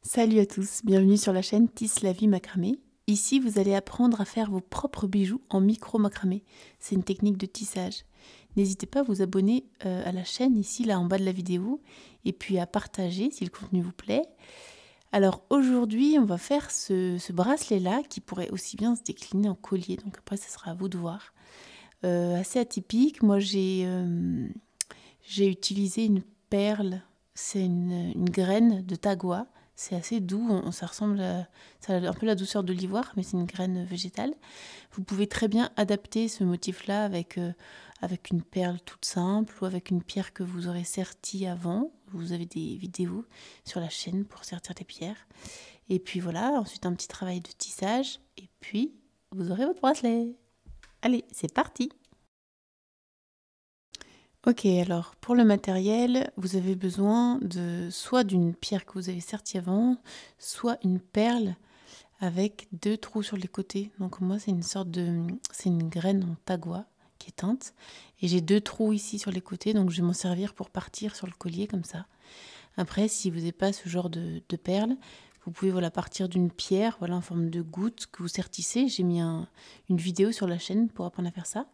Salut à tous, bienvenue sur la chaîne Tisse la vie macramé. Ici, vous allez apprendre à faire vos propres bijoux en micro macramé. C'est une technique de tissage. N'hésitez pas à vous abonner à la chaîne ici, là en bas de la vidéo, et puis à partager si le contenu vous plaît. Alors aujourd'hui, on va faire ce bracelet-là qui pourrait aussi bien se décliner en collier. Donc après, ce sera à vous de voir. Assez atypique. Moi, j'ai utilisé une perle, c'est une graine de tagua. C'est assez doux, ça ressemble à, ça a un peu la douceur de l'ivoire, mais c'est une graine végétale. Vous pouvez très bien adapter ce motif-là avec une perle toute simple ou avec une pierre que vous aurez sertie avant. Vous avez des vidéos sur la chaîne pour sertir les pierres. Et puis voilà, ensuite un petit travail de tissage et puis vous aurez votre bracelet. Allez, c'est parti! Ok, alors pour le matériel, vous avez besoin de soit d'une pierre que vous avez sertie avant, soit une perle avec 2 trous sur les côtés. Donc moi c'est c'est une graine en tagua qui est teinte et j'ai 2 trous ici sur les côtés, donc je vais m'en servir pour partir sur le collier comme ça. Après, si vous n'avez pas ce genre de perle, vous pouvez voilà partir d'une pierre, voilà en forme de goutte que vous sertissez. J'ai mis une vidéo sur la chaîne pour apprendre à faire ça.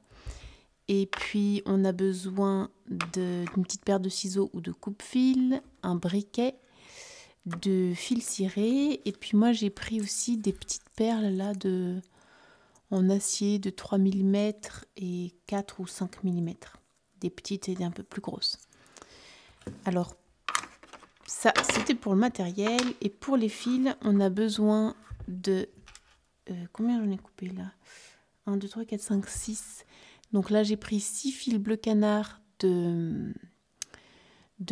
Et puis, on a besoin d'une petite paire de ciseaux ou de coupe-fil, un briquet, de fil ciré. Et puis moi, j'ai pris aussi des petites perles là en acier de 3 mm et 4 ou 5 mm. Des petites et un peu plus grosses. Alors, ça, c'était pour le matériel. Et pour les fils, on a besoin de... combien j'en ai coupé là? 1, 2, 3, 4, 5, 6... Donc là, j'ai pris 6 fils bleu canard de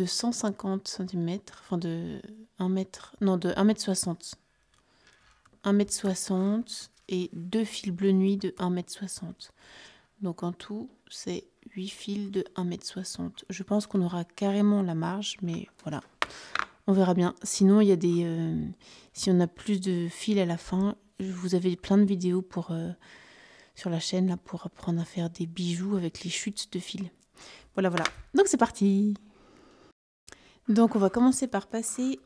150 cm, enfin de 1 mètre, non de 1m60. 1m60 et 2 fils bleu nuit de 1m60. Donc en tout, c'est 8 fils de 1m60. Je pense qu'on aura carrément la marge, mais voilà, on verra bien. Sinon, il y a si on a plus de fils à la fin, vous avez plein de vidéos sur la chaîne là pour apprendre à faire des bijoux avec les chutes de fil. Voilà, voilà. Donc c'est parti. Donc on va commencer par passer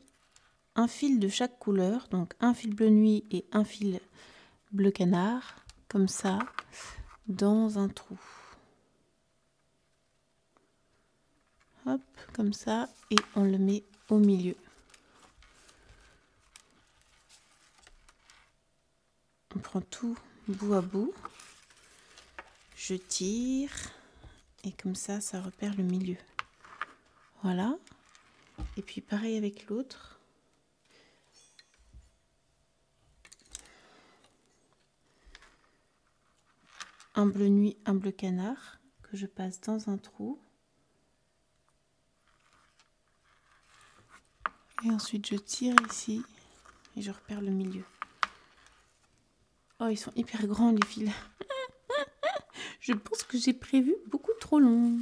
un fil de chaque couleur, donc un fil bleu nuit et un fil bleu canard, comme ça, dans un trou. Hop, comme ça, et on le met au milieu. On prend tout bout à bout. Je tire. Et comme ça repère le milieu. Voilà. Et puis pareil avec l'autre. Un bleu nuit, un bleu canard que je passe dans un trou. Et ensuite je tire ici et je repère le milieu. Oh, ils sont hyper grands les fils. Je pense que j'ai prévu beaucoup trop long.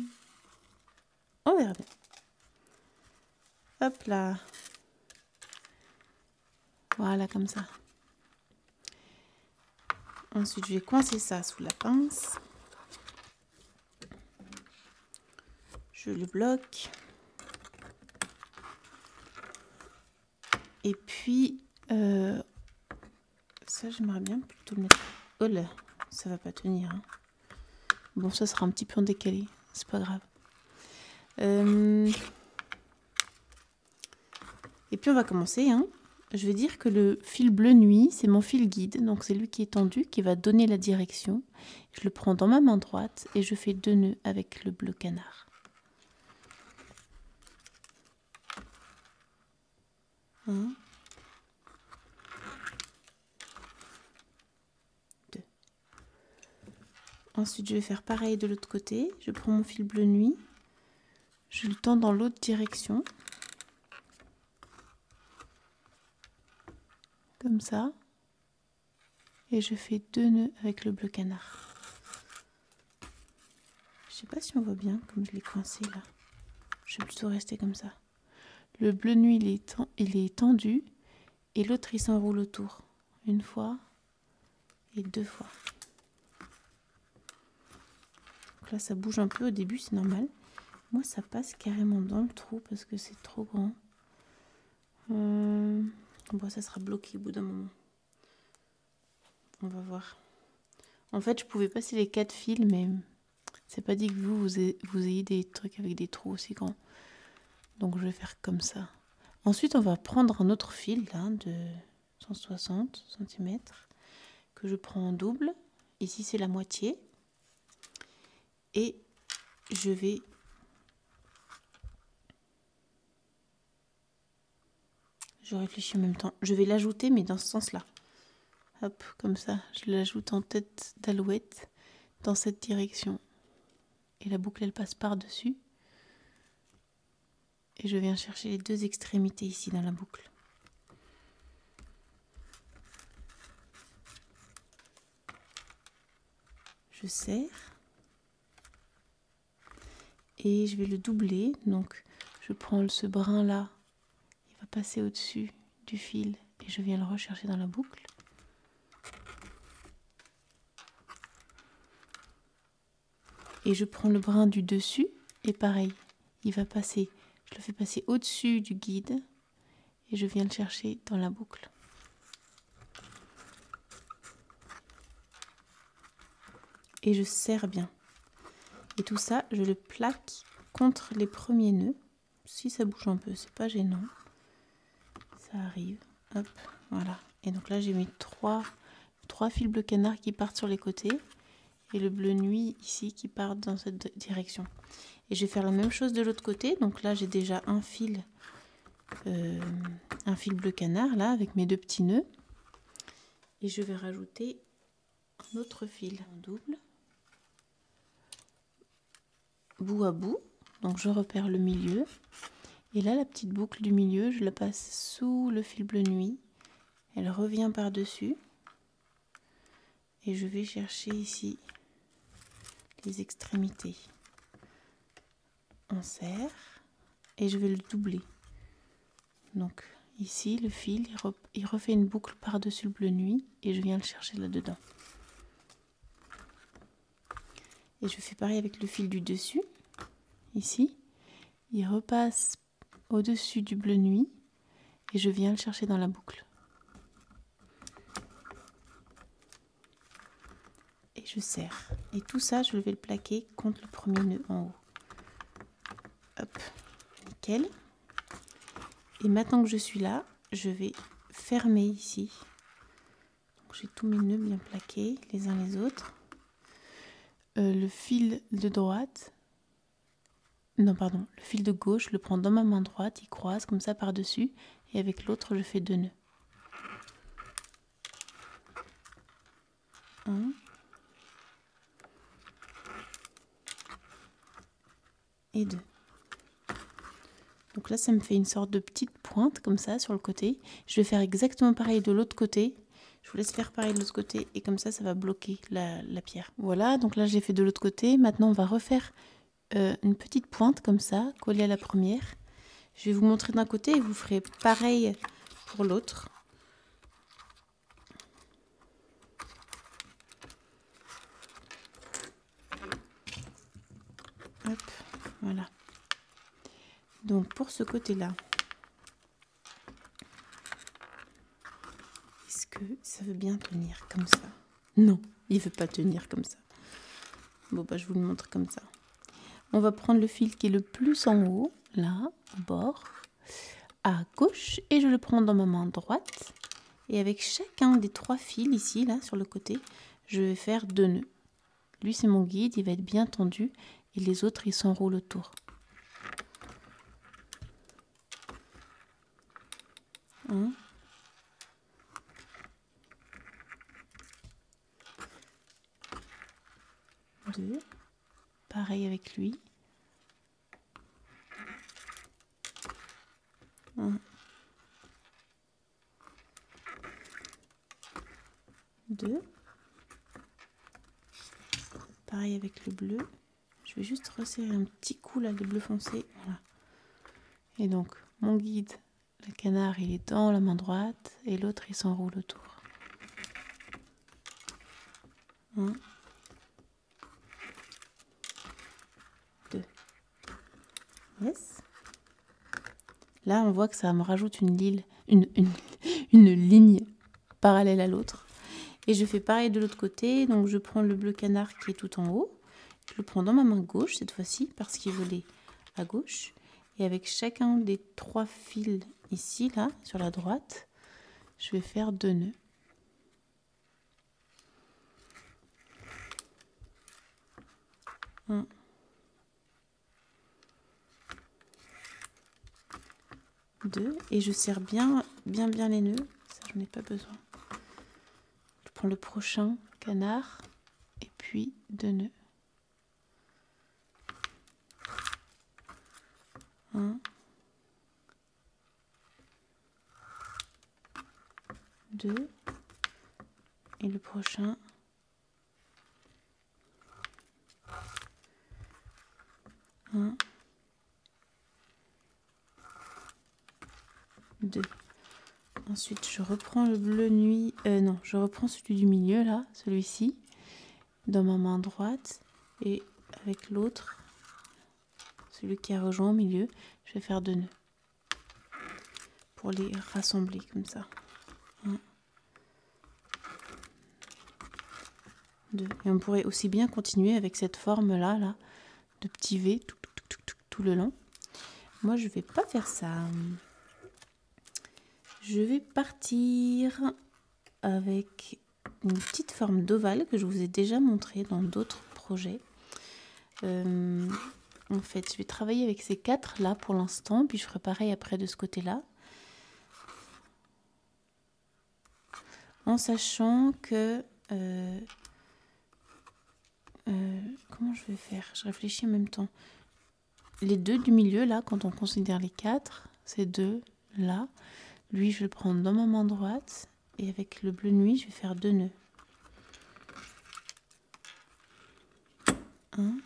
On verra bien. Hop là. Voilà, comme ça. Ensuite, je vais coincer ça sous la pince. Je le bloque. Et puis, ça, j'aimerais bien plutôt le mettre... Oh là, ça va pas tenir. Hein. Bon, ça sera un petit peu en décalé. C'est pas grave. Et puis, on va commencer. Hein. Je vais dire que le fil bleu nuit, c'est mon fil guide. Donc, c'est lui qui est tendu, qui va donner la direction. Je le prends dans ma main droite et je fais 2 nœuds avec le bleu canard. Un. 2. Ensuite, je vais faire pareil de l'autre côté. Je prends mon fil bleu nuit. Je le tends dans l'autre direction. Comme ça. Et je fais 2 nœuds avec le bleu canard. Je sais pas si on voit bien comme je l'ai coincé là. Je vais plutôt rester comme ça. Le bleu nuit il est tendu et l'autre il s'enroule autour. 1 fois et 2 fois. Donc là ça bouge un peu au début, c'est normal. Moi ça passe carrément dans le trou parce que c'est trop grand. Bon, ça sera bloqué au bout d'un moment. On va voir. En fait, je pouvais passer les 4 fils, mais c'est pas dit que vous ayez des trucs avec des trous aussi grands. Donc je vais faire comme ça. Ensuite, on va prendre un autre fil là, de 160 cm que je prends en double. Ici, c'est la moitié. Et je réfléchis en même temps. Je vais l'ajouter, mais dans ce sens-là. Hop, comme ça, je l'ajoute en tête d'alouette dans cette direction. Et la boucle, elle passe par-dessus. Et je viens chercher les 2 extrémités ici dans la boucle. Je serre. Et je vais le doubler. Donc, je prends ce brin-là. Il va passer au-dessus du fil. Et je viens le rechercher dans la boucle. Et je prends le brin du dessus. Et pareil, il va passer. Je le fais passer au-dessus du guide. Et je viens le chercher dans la boucle. Et je serre bien. Et tout ça, je le plaque contre les premiers nœuds. Si ça bouge un peu, c'est pas gênant. Ça arrive. Hop, voilà. Et donc là, j'ai mis trois fils bleu canard qui partent sur les côtés. Et le bleu nuit ici qui part dans cette direction. Et je vais faire la même chose de l'autre côté. Donc là, j'ai déjà un fil bleu canard là avec mes 2 petits nœuds. Et je vais rajouter un autre fil en double. Bout à bout. Donc je repère le milieu. Et là, la petite boucle du milieu, je la passe sous le fil bleu nuit. Elle revient par-dessus. Et je vais chercher ici les extrémités. On serre. Et je vais le doubler. Donc ici, le fil, il refait une boucle par-dessus le bleu nuit. Et je viens le chercher là-dedans. Et je fais pareil avec le fil du dessus. Ici, il repasse au-dessus du bleu nuit. Et je viens le chercher dans la boucle. Et je serre. Et tout ça, je vais le plaquer contre le premier nœud en haut. Hop, nickel. Et maintenant que je suis là, je vais fermer ici. J'ai tous mes nœuds bien plaqués, les uns les autres. Le fil de droite, non pardon, le fil de gauche, je le prends dans ma main droite, il croise comme ça par-dessus. Et avec l'autre, je fais 2 nœuds. 1 et 2. Donc là, ça me fait une sorte de petite pointe comme ça sur le côté. Je vais faire exactement pareil de l'autre côté. Je vous laisse faire pareil de l'autre côté et comme ça va bloquer la pierre. Voilà, donc là j'ai fait de l'autre côté. Maintenant on va refaire une petite pointe comme ça, collée à la première. Je vais vous montrer d'un côté et vous ferez pareil pour l'autre. Hop, voilà. Donc pour ce côté-là, est-ce que ça veut bien tenir comme ça? Non, il ne veut pas tenir comme ça. Bon, bah je vous le montre comme ça. On va prendre le fil qui est le plus en haut, là, au bord, à gauche, et je le prends dans ma main droite. Et avec chacun des 3 fils ici, là, sur le côté, je vais faire 2 nœuds. Lui, c'est mon guide, il va être bien tendu, et les autres, ils s'enroulent autour. 1, 2, pareil avec lui. 1, 2, pareil avec le bleu. Je vais juste resserrer un petit coup là, le bleu foncé. Voilà. Et donc, mon guide, le canard, il est dans la main droite et l'autre, il s'enroule autour. 1, 2. Yes. Là, on voit que ça me rajoute une une ligne parallèle à l'autre. Et je fais pareil de l'autre côté. Donc je prends le bleu canard qui est tout en haut. Je le prends dans ma main gauche cette fois-ci parce qu'il volait à gauche. Et avec chacun des 3 fils ici, là, sur la droite, je vais faire 2 nœuds. Un. 2. Et je serre bien les nœuds. Ça, j'en ai pas besoin. Je prends le prochain canard et puis 2 nœuds. 1. 2. Et le prochain. 1. 2. Ensuite, je reprends le bleu nuit. Non, je reprends celui du milieu, là, celui-ci, dans ma main droite. Et avec l'autre, celui qui a rejoint au milieu, je vais faire 2 nœuds. Pour les rassembler comme ça. 1. 2. Et on pourrait aussi bien continuer avec cette forme-là, là, de petit V, tout le long. Moi, je vais pas faire ça. Je vais partir avec une petite forme d'ovale que je vous ai déjà montré dans d'autres projets. En fait, je vais travailler avec ces 4 là pour l'instant, puis je ferai pareil après de ce côté-là. En sachant que... comment je vais faire? Je réfléchis en même temps. Les 2 du milieu, là, quand on considère les 4, ces 2 là, lui, je vais le prendre dans ma main droite. Et avec le bleu nuit, je vais faire 2 nœuds. 1.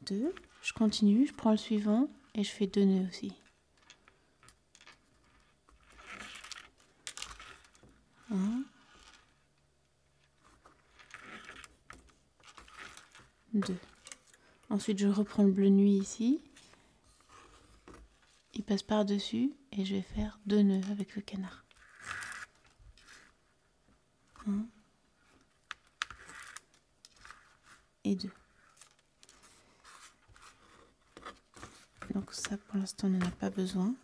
2. Je continue, je prends le suivant et je fais 2 nœuds aussi. 1. 2. Ensuite, je reprends le bleu nuit ici. Il passe par-dessus et je vais faire 2 nœuds avec le canard. 1 et 2. Donc ça, pour l'instant, on n'en a pas besoin.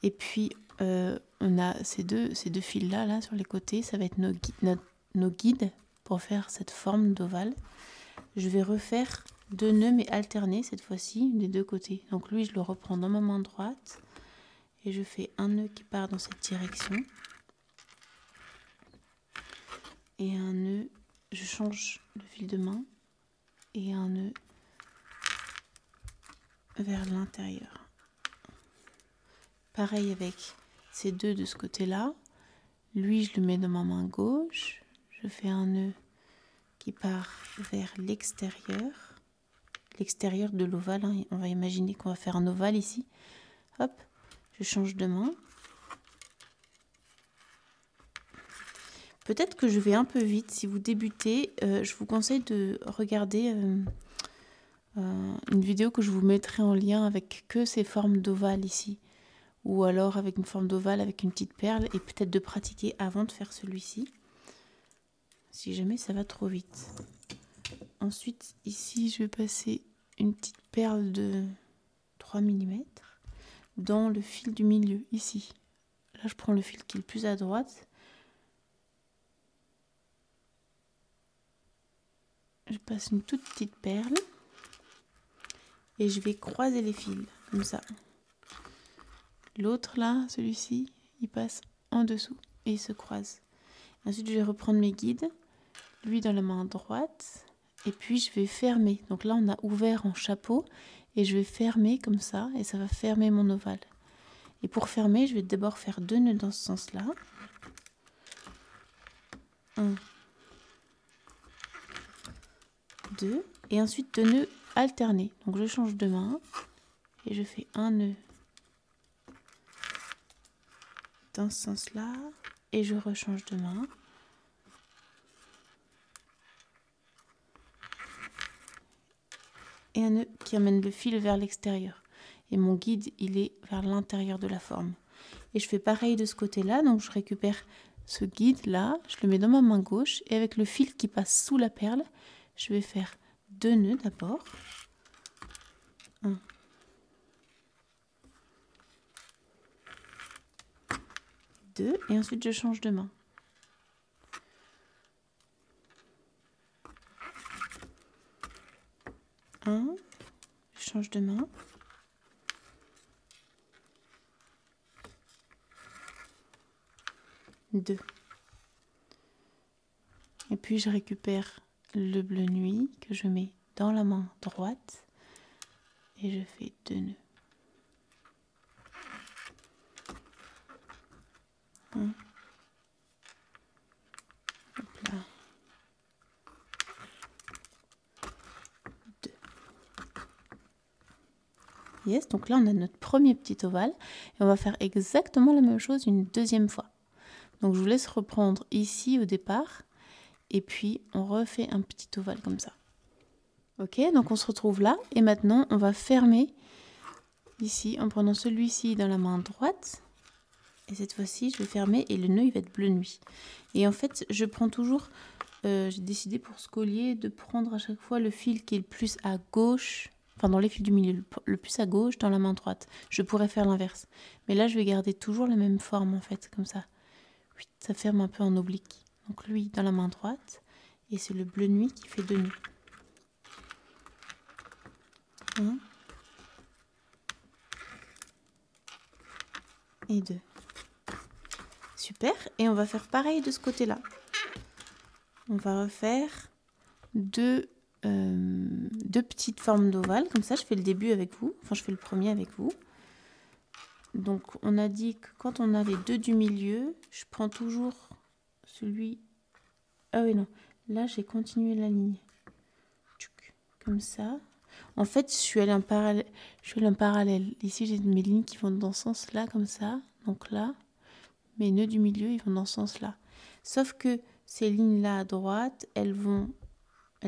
Et puis, on a ces deux fils-là là, sur les côtés. Ça va être nos guides pour faire cette forme d'ovale. Je vais refaire 2 nœuds, mais alternés cette fois-ci, des 2 côtés. Donc lui, je le reprends dans ma main droite. Et je fais un nœud qui part dans cette direction. Et un nœud, je change le fil de main. Et un nœud vers l'intérieur. Pareil avec ces 2 de ce côté-là. Lui, je le mets dans ma main gauche. Je fais un nœud qui part vers l'extérieur. L'extérieur de l'ovale. Hein. On va imaginer qu'on va faire un ovale ici. Hop, je change de main. Peut-être que je vais un peu vite. Si vous débutez, je vous conseille de regarder une vidéo que je vous mettrai en lien avec que ces formes d'ovale ici. Ou alors avec une forme d'ovale avec une petite perle. Et peut-être de pratiquer avant de faire celui-ci. Si jamais ça va trop vite. Ensuite, ici, je vais passer une petite perle de 3 mm dans le fil du milieu, ici. Là, je prends le fil qui est le plus à droite. Je passe une toute petite perle. Et je vais croiser les fils, comme ça. L'autre, là, celui-ci, il passe en dessous et il se croise. Ensuite, je vais reprendre mes guides. Lui dans la main droite. Et puis, je vais fermer. Donc là, on a ouvert en chapeau. Et je vais fermer comme ça. Et ça va fermer mon ovale. Et pour fermer, je vais d'abord faire 2 nœuds dans ce sens-là. 1, 2. Et ensuite 2 nœuds alternés. Donc je change de main. Et je fais un nœud dans ce sens-là. Et je rechange de main. Et un nœud qui amène le fil vers l'extérieur. et mon guide il est vers l'intérieur de la forme. Et je fais pareil de ce côté-là, donc je récupère ce guide là, je le mets dans ma main gauche et avec le fil qui passe sous la perle, je vais faire 2 nœuds d'abord. 1, 2 et ensuite je change de main. 1, je change de main. 2. Et puis je récupère le bleu nuit que je mets dans la main droite et je fais 2 nœuds. 1. Hop là. 2. Yes, donc là on a notre premier petit ovale et on va faire exactement la même chose une deuxième fois. Donc je vous laisse reprendre ici au départ et puis on refait un petit ovale comme ça. Ok, donc on se retrouve là et maintenant on va fermer ici en prenant celui-ci dans la main droite et cette fois-ci je vais fermer et le nœud il va être bleu nuit. Et en fait je prends toujours, j'ai décidé pour ce collier de prendre à chaque fois le fil qui est le plus à gauche, enfin dans les fils du milieu, le plus à gauche dans la main droite. Je pourrais faire l'inverse, mais là je vais garder toujours la même forme en fait, comme ça. Ça ferme un peu en oblique. Donc lui dans la main droite et c'est le bleu nuit qui fait 2 nœuds. 1 et 2. Super. Et on va faire pareil de ce côté-là. On va refaire deux petites formes d'ovale. Comme ça, je fais le début avec vous. Enfin, je fais le premier avec vous. Donc, on a dit que quand on a les deux du milieu, je prends toujours celui... Ah oui, non. Là, j'ai continué la ligne. Comme ça. En fait, je suis allée en parallèle. Ici, j'ai mes lignes qui vont dans ce sens-là, comme ça. Donc là, mes nœuds du milieu, ils vont dans ce sens-là. Sauf que ces lignes-là à droite, elles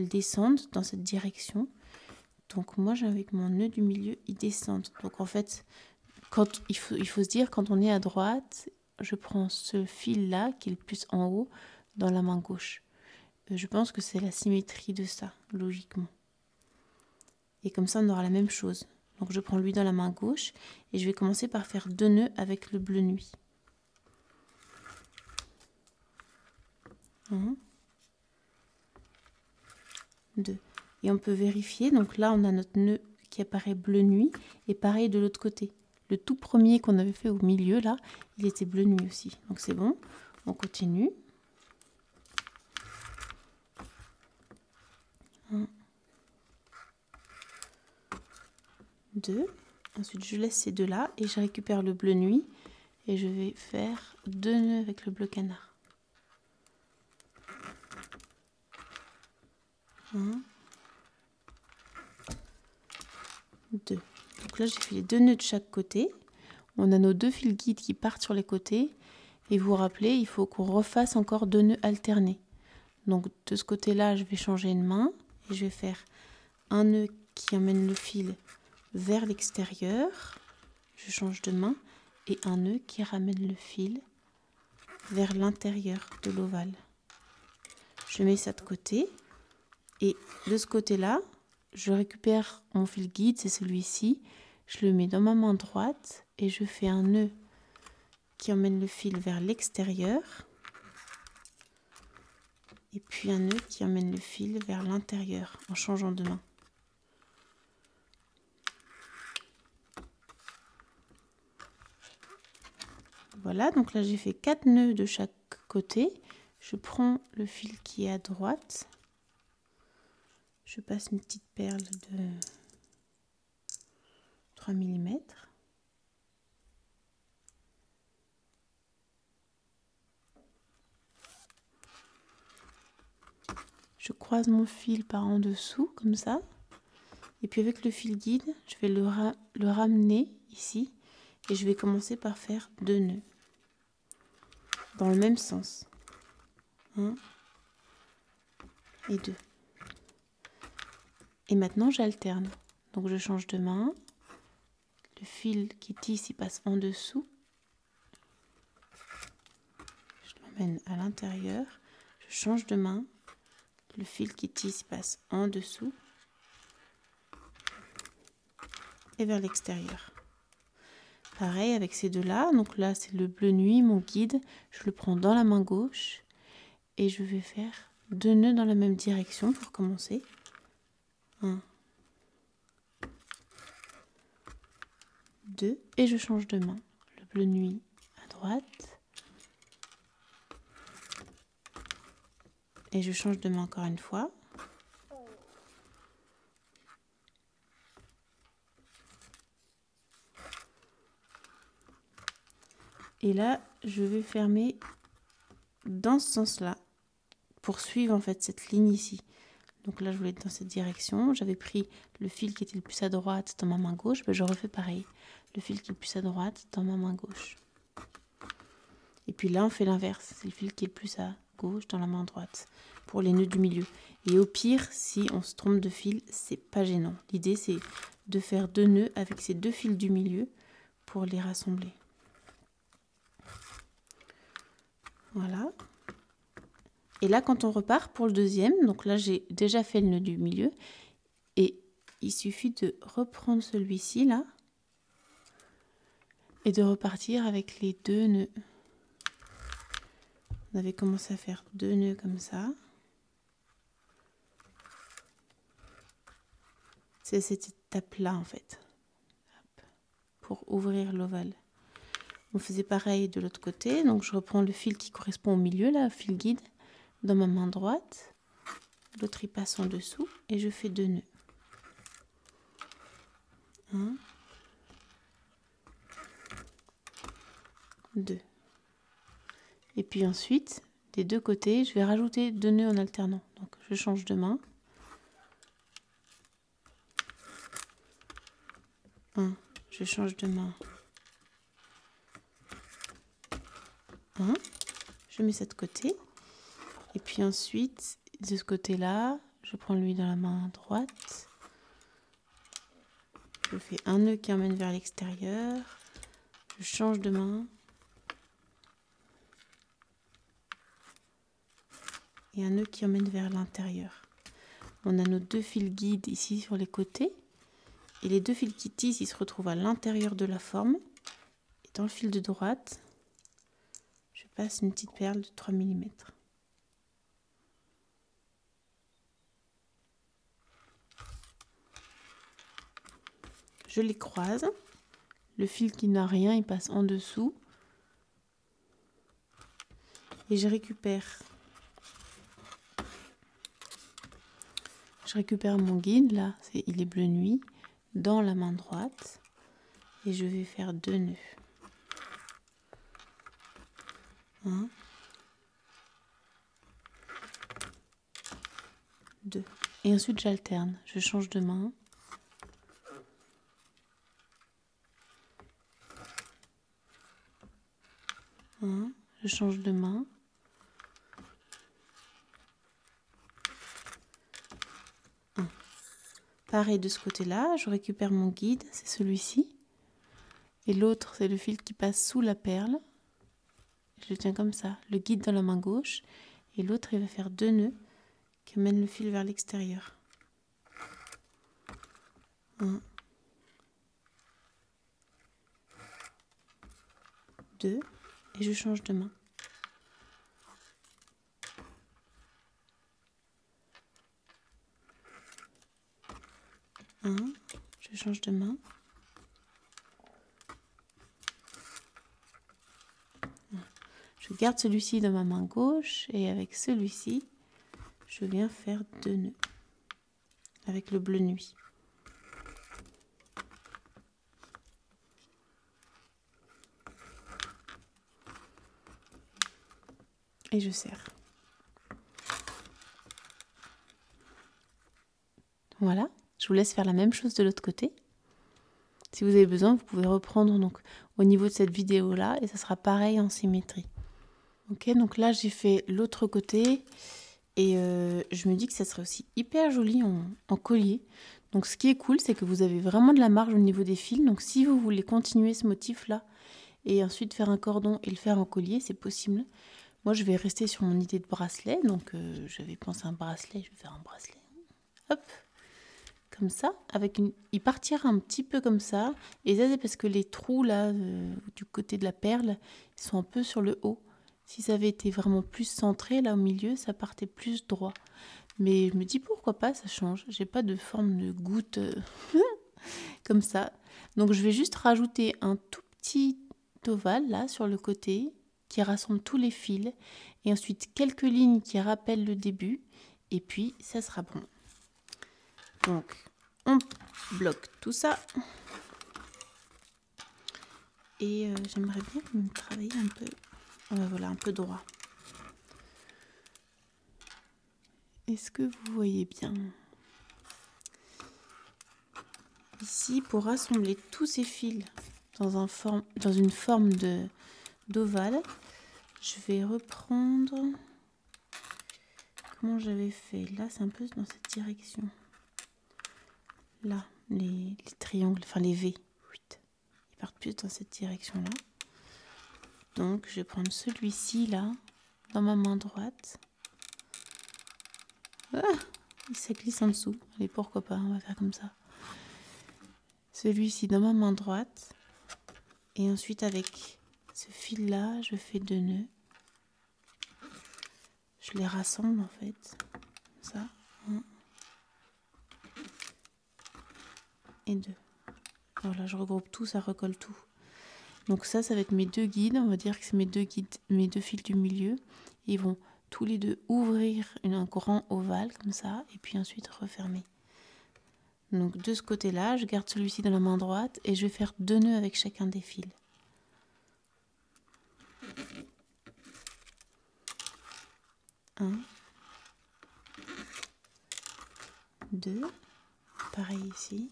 descendent dans cette direction. Donc moi, j'ai avec mon nœud du milieu, ils descendent. Donc en fait, il faut se dire, quand on est à droite, je prends ce fil-là, qui est le plus en haut, dans la main gauche. Je pense que c'est la symétrie de ça, logiquement. Et comme ça, on aura la même chose. Donc je prends lui dans la main gauche et je vais commencer par faire 2 nœuds avec le bleu nuit. 1, 2. Et on peut vérifier. Donc là, on a notre nœud qui apparaît bleu nuit. Et pareil de l'autre côté. Le tout premier qu'on avait fait au milieu, là, il était bleu nuit aussi. Donc c'est bon. On continue. 1, 2. Ensuite, je laisse ces deux-là et je récupère le bleu nuit. Et je vais faire 2 nœuds avec le bleu canard. 1, 2. Donc là, j'ai fait les 2 nœuds de chaque côté. On a nos 2 fils guides qui partent sur les côtés. Et vous vous rappelez, il faut qu'on refasse encore 2 nœuds alternés. Donc de ce côté-là, je vais changer de main. Et je vais faire un nœud qui emmène le fil vers l'extérieur. Je change de main. Et un nœud qui ramène le fil vers l'intérieur de l'ovale. Je mets ça de côté. Et de ce côté-là, je récupère mon fil guide, c'est celui-ci. Je le mets dans ma main droite et je fais un nœud qui emmène le fil vers l'extérieur. Et puis un nœud qui emmène le fil vers l'intérieur en changeant de main. Voilà, donc là j'ai fait 4 nœuds de chaque côté. Je prends le fil qui est à droite. Je passe une petite perle de 3 mm. Je croise mon fil par en dessous, comme ça. Et puis avec le fil guide, je vais le ramener ici. Et je vais commencer par faire 2 nœuds. Dans le même sens. 1 et 2. Et maintenant j'alterne. Donc je change de main. le fil qui tisse, il passe en dessous. Je l'emmène à l'intérieur. Je change de main. Le fil qui tisse, il passe en dessous. Et vers l'extérieur. Pareil avec ces deux-là. Donc là, c'est le bleu nuit, mon guide. Je le prends dans la main gauche. Et je vais faire 2 nœuds dans la même direction pour commencer. 1, 2, et je change de main. Le bleu nuit à droite. Et je change de main encore une fois. Et là, je vais fermer dans ce sens-là pour suivre en fait cette ligne ici. Donc là, je voulais être dans cette direction. J'avais pris le fil qui était le plus à droite dans ma main gauche. Ben, je refais pareil. Le fil qui est le plus à droite dans ma main gauche. Et puis là, on fait l'inverse. C'est le fil qui est le plus à gauche dans la main droite pour les nœuds du milieu. Et au pire, si on se trompe de fil, c'est pas gênant. L'idée, c'est de faire 2 nœuds avec ces 2 fils du milieu pour les rassembler. Voilà. Et là, quand on repart pour le deuxième, donc là, j'ai déjà fait le nœud du milieu. Et il suffit de reprendre celui-ci, là. Et de repartir avec les 2 nœuds. On avait commencé à faire 2 nœuds comme ça. C'est cette étape-là, en fait. Hop. Pour ouvrir l'ovale. On faisait pareil de l'autre côté. Donc, je reprends le fil qui correspond au milieu, là, fil guide, dans ma main droite. L'autre, il passe en dessous. Et je fais 2 nœuds. 1, 2. Et puis ensuite, des deux côtés, je vais rajouter 2 nœuds en alternant. Donc, je change de main. 1, je change de main. 1, je mets ça de côté. Et puis ensuite, de ce côté-là, je prends lui dans la main droite. Je fais un nœud qui emmène vers l'extérieur. Je change de main. Et un nœud qui emmène vers l'intérieur. On a nos 2 fils guides ici sur les côtés. Et les 2 fils qui tissent, ils se retrouvent à l'intérieur de la forme. Et dans le fil de droite, je passe une petite perle de 3 mm. Je les croise. Le fil qui n'a rien, il passe en dessous. Et je récupère mon guide, là, il est bleu nuit, dans la main droite. Et je vais faire 2 nœuds. 1, 2. Et ensuite j'alterne. Je change de main. Je change de main. Pareil de ce côté-là, je récupère mon guide, c'est celui-ci. Et l'autre, c'est le fil qui passe sous la perle. Je le tiens comme ça, le guide dans la main gauche. Et l'autre, il va faire 2 nœuds qui amènent le fil vers l'extérieur. 1, 2, et je change de main. 1, je change de main. 1. Je garde celui-ci dans ma main gauche et avec celui-ci, je viens faire 2 nœuds avec le bleu nuit. Et je serre. Voilà, je vous laisse faire la même chose de l'autre côté. Si vous avez besoin, vous pouvez reprendre donc au niveau de cette vidéo là et ça sera pareil en symétrie. Ok, donc là j'ai fait l'autre côté et je me dis que ça serait aussi hyper joli en collier. Donc ce qui est cool, c'est que vous avez vraiment de la marge au niveau des fils. Donc si vous voulez continuer ce motif-là et ensuite faire un cordon et le faire en collier, c'est possible. Moi, je vais rester sur mon idée de bracelet. Donc j'avais pensé à un bracelet, je vais faire un bracelet. Hop, comme ça. Il partira un petit peu comme ça. Et ça, c'est parce que les trous là, du côté de la perle, ils sont un peu sur le haut. Si ça avait été vraiment plus centré là au milieu, ça partait plus droit. Mais je me dis pourquoi pas, ça change. J'ai pas de forme de goutte comme ça. Donc je vais juste rajouter un tout petit ovale là sur le côté qui rassemble tous les fils. Et ensuite quelques lignes qui rappellent le début. Et puis ça sera bon. Donc on bloque tout ça. Et j'aimerais bien me travailler un peu. Voilà, un peu droit. Est-ce que vous voyez bien? Ici, pour rassembler tous ces fils dans une forme d'ovale, je vais reprendre... Comment j'avais fait? Là, c'est un peu dans cette direction. Là, les triangles, enfin les V. Ils partent plus dans cette direction-là. Donc, je vais prendre celui-ci, là, dans ma main droite. Ah, ça glisse en dessous. Allez, pourquoi pas, on va faire comme ça. Celui-ci dans ma main droite. Et ensuite, avec ce fil-là, je fais 2 nœuds. Je les rassemble, en fait. Comme ça. 1 et 2. Voilà, je regroupe tout, ça recolle tout. Donc ça va être mes 2 guides. On va dire que c'est mes 2 guides, mes 2 fils du milieu. Ils vont tous les deux ouvrir un grand ovale, comme ça. Et puis ensuite refermer. Donc de ce côté-là, je garde celui-ci dans la main droite et je vais faire 2 nœuds avec chacun des fils. 1, 2, pareil ici.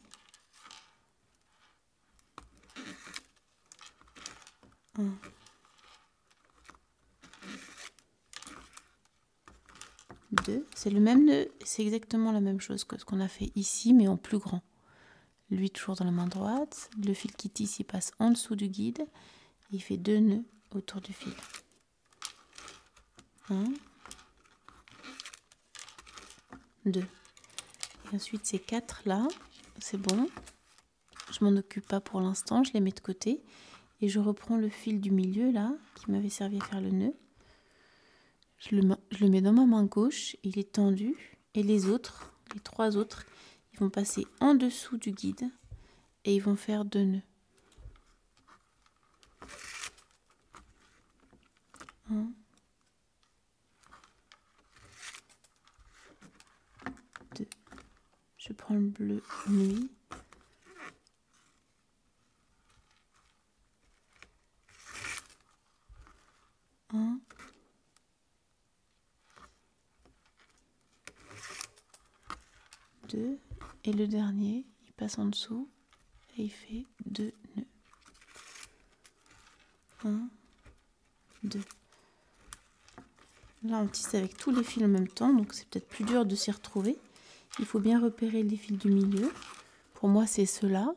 1, 2, c'est le même nœud, c'est exactement la même chose que ce qu'on a fait ici, mais en plus grand. Lui toujours dans la main droite, le fil qui tisse, il passe en dessous du guide, et il fait 2 nœuds autour du fil. 1, 2. Et ensuite ces 4 là, c'est bon. Je m'en occupe pas pour l'instant, je les mets de côté. Et je reprends le fil du milieu là, qui m'avait servi à faire le nœud. Je le mets dans ma main gauche, il est tendu. Et les 3 autres, ils vont passer en dessous du guide. Et ils vont faire 2 nœuds. 1, 2. Je prends le bleu nuit. 1, 2, et le dernier, il passe en dessous et il fait 2 nœuds. 1, 2. Là, on tisse avec tous les fils en même temps, donc c'est peut-être plus dur de s'y retrouver. Il faut bien repérer les fils du milieu. Pour moi, c'est ceux-là.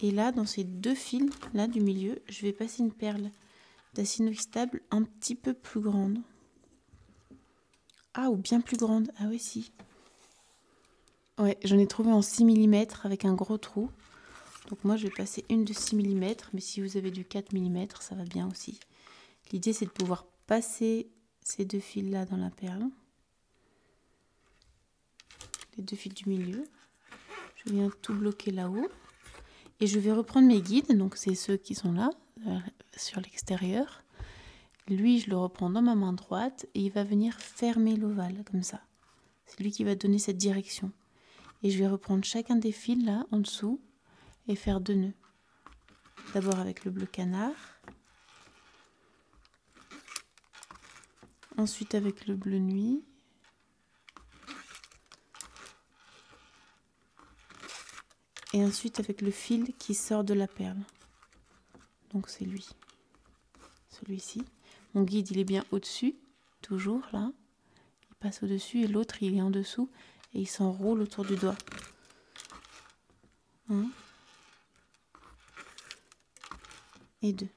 Et là, dans ces 2 fils là du milieu, je vais passer une perle d'acier inoxydable un petit peu plus grande. Ah, ou bien plus grande. Ah oui, si. Ouais, j'en ai trouvé en 6 mm avec un gros trou. Donc moi, je vais passer une de 6 mm. Mais si vous avez du 4 mm, ça va bien aussi. L'idée, c'est de pouvoir passer ces 2 fils-là dans la perle. Les 2 fils du milieu. Je viens tout bloquer là-haut. Et je vais reprendre mes guides. Donc c'est ceux qui sont là, sur l'extérieur. Lui, je le reprends dans ma main droite. Et il va venir fermer l'ovale, comme ça. C'est lui qui va donner cette direction. Et je vais reprendre chacun des fils là, en dessous. Et faire 2 nœuds. D'abord avec le bleu canard. Ensuite avec le bleu nuit. Et ensuite avec le fil qui sort de la perle. Donc c'est lui. Celui-ci. Mon guide, il est bien au-dessus. Toujours là. Il passe au-dessus et l'autre, il est en dessous. Et il s'enroule autour du doigt. 1 et 2.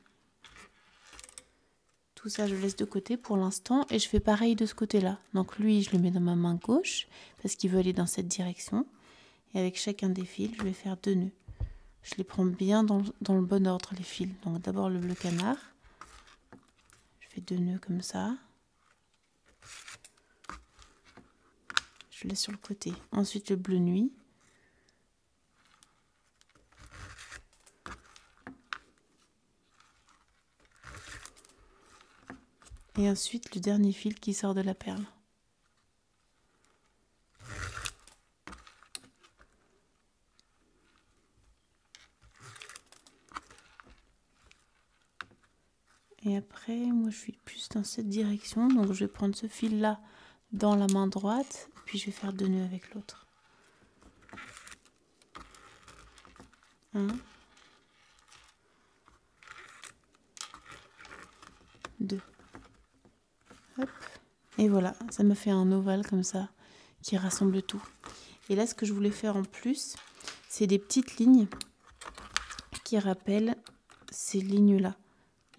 Tout ça, je laisse de côté pour l'instant et je fais pareil de ce côté-là. Donc lui, je le mets dans ma main gauche parce qu'il veut aller dans cette direction. Et avec chacun des fils, je vais faire 2 nœuds. Je les prends bien dans le bon ordre, les fils. Donc d'abord le bleu canard. Je fais 2 nœuds comme ça. Je laisse sur le côté. Ensuite le bleu nuit. Et ensuite le dernier fil qui sort de la perle. Et après, moi je suis plus dans cette direction. Donc je vais prendre ce fil là dans la main droite. Puis je vais faire 2 nœuds avec l'autre. 1, 2. Hop. Et voilà, ça me fait un ovale comme ça qui rassemble tout. Et là, ce que je voulais faire en plus, c'est des petites lignes qui rappellent ces lignes-là.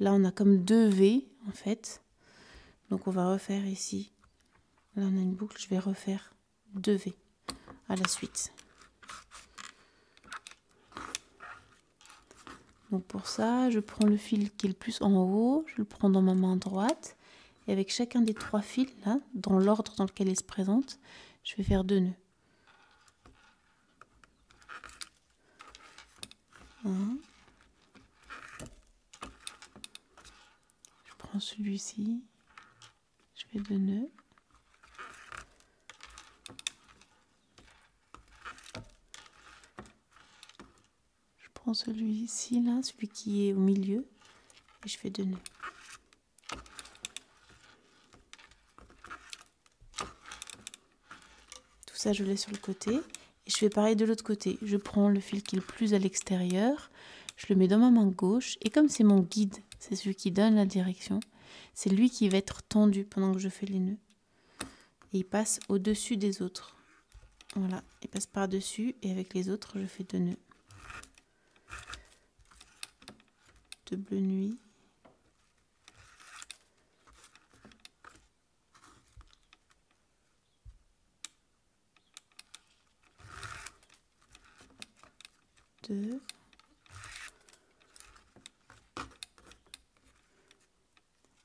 Là, on a comme 2 V en fait. Donc on va refaire ici. Là, on a une boucle, je vais refaire 2 V à la suite. Donc pour ça, je prends le fil qui est le plus en haut, je le prends dans ma main droite. Et avec chacun des 3 fils, là, dans l'ordre dans lequel ils se présentent, je vais faire 2 nœuds. 1. Je prends celui-ci, je fais 2 nœuds. Je prends celui-ci, là, celui qui est au milieu, et je fais 2 nœuds. Tout ça, je laisse sur le côté. Et je fais pareil de l'autre côté. Je prends le fil qui est le plus à l'extérieur, je le mets dans ma main gauche. Et comme c'est mon guide, c'est celui qui donne la direction, c'est lui qui va être tendu pendant que je fais les nœuds. Et il passe au-dessus des autres. Voilà, il passe par-dessus et avec les autres, je fais 2 nœuds. 2 bleu nuit. Deux.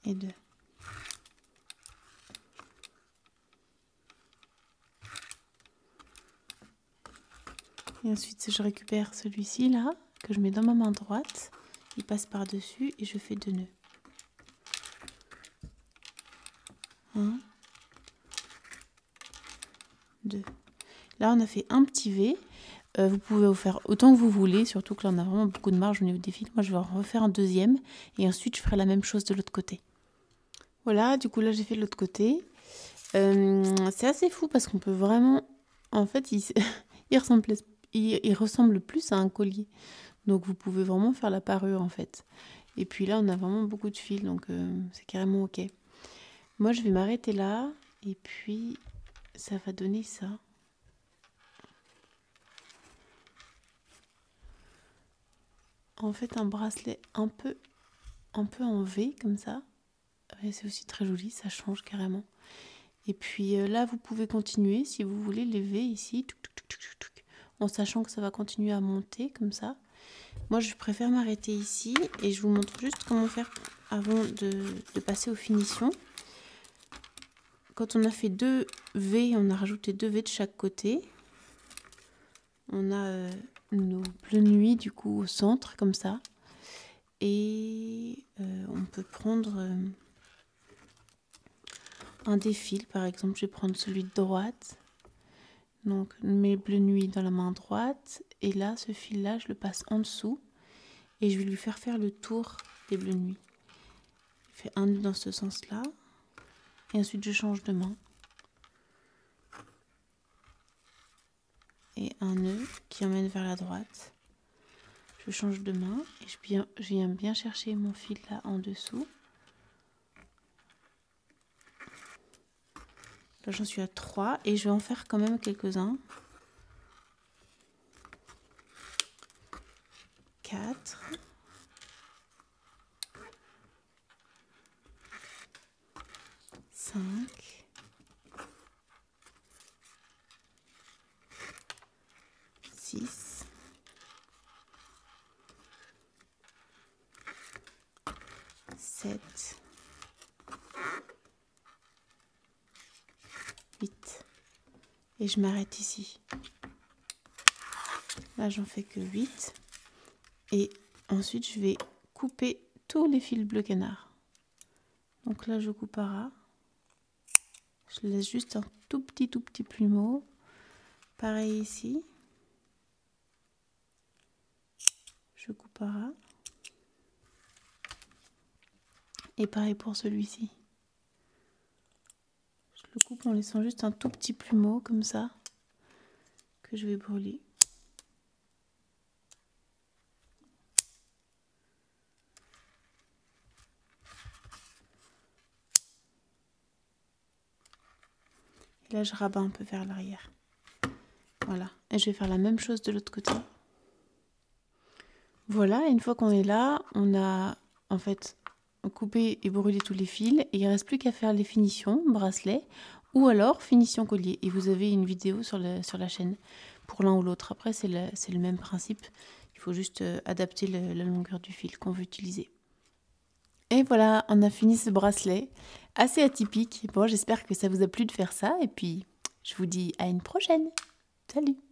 Et 2. Et ensuite, je récupère celui-ci là, que je mets dans ma main droite. Il passe par-dessus et je fais 2 nœuds. 1, 2. Là, on a fait un petit V. Vous pouvez vous faire autant que vous voulez, surtout que là, on a vraiment beaucoup de marge au niveau des fils. Moi, je vais en refaire un deuxième et ensuite, je ferai la même chose de l'autre côté. Voilà, du coup, là, j'ai fait de l'autre côté. C'est assez fou parce qu'on peut vraiment... En fait, il ressemble plus à un collier. Donc, vous pouvez vraiment faire la parure, en fait. Et puis là, on a vraiment beaucoup de fils, donc c'est carrément OK. Moi, je vais m'arrêter là. Et puis, ça va donner ça. En fait, un bracelet un peu en V, comme ça. C'est aussi très joli, ça change carrément. Et puis là, vous pouvez continuer si vous voulez les V ici, en sachant que ça va continuer à monter comme ça. Moi, je préfère m'arrêter ici et je vous montre juste comment faire avant de passer aux finitions. Quand on a fait 2 V, on a rajouté 2 V de chaque côté. On a nos bleus nuits du coup au centre comme ça. Et on peut prendre... un des fils, par exemple, je vais prendre celui de droite. Donc mes bleus nuits dans la main droite. Et là, ce fil-là, je le passe en dessous. Et je vais lui faire le tour des bleus nuits. Je fais un nœud dans ce sens-là. Et ensuite, je change de main. Et un nœud qui emmène vers la droite. Je change de main. Et je viens bien chercher mon fil là en dessous. Là, j'en suis à 3 et je vais en faire quand même quelques-uns. 4, 5, 6, 7, 8. Et je m'arrête ici. Là, j'en fais que 8. Et ensuite, je vais couper tous les fils bleu canard. Donc là, je coupe à ras. Je laisse juste un tout petit plumeau. Pareil ici. Je coupe à ras. Et pareil pour celui-ci. Je le coupe en laissant juste un tout petit plumeau comme ça, que je vais brûler. Et là, je rabats un peu vers l'arrière. Voilà. Et je vais faire la même chose de l'autre côté. Voilà, une fois qu'on est là, on a en fait coupé et brûlé tous les fils. Et il ne reste plus qu'à faire les finitions, bracelet, ou alors finition collier. Et vous avez une vidéo sur la chaîne pour l'un ou l'autre. Après, c'est le même principe. Il faut juste adapter la longueur du fil qu'on veut utiliser. Et voilà, on a fini ce bracelet. Assez atypique. Bon, j'espère que ça vous a plu de faire ça. Et puis, je vous dis à une prochaine. Salut!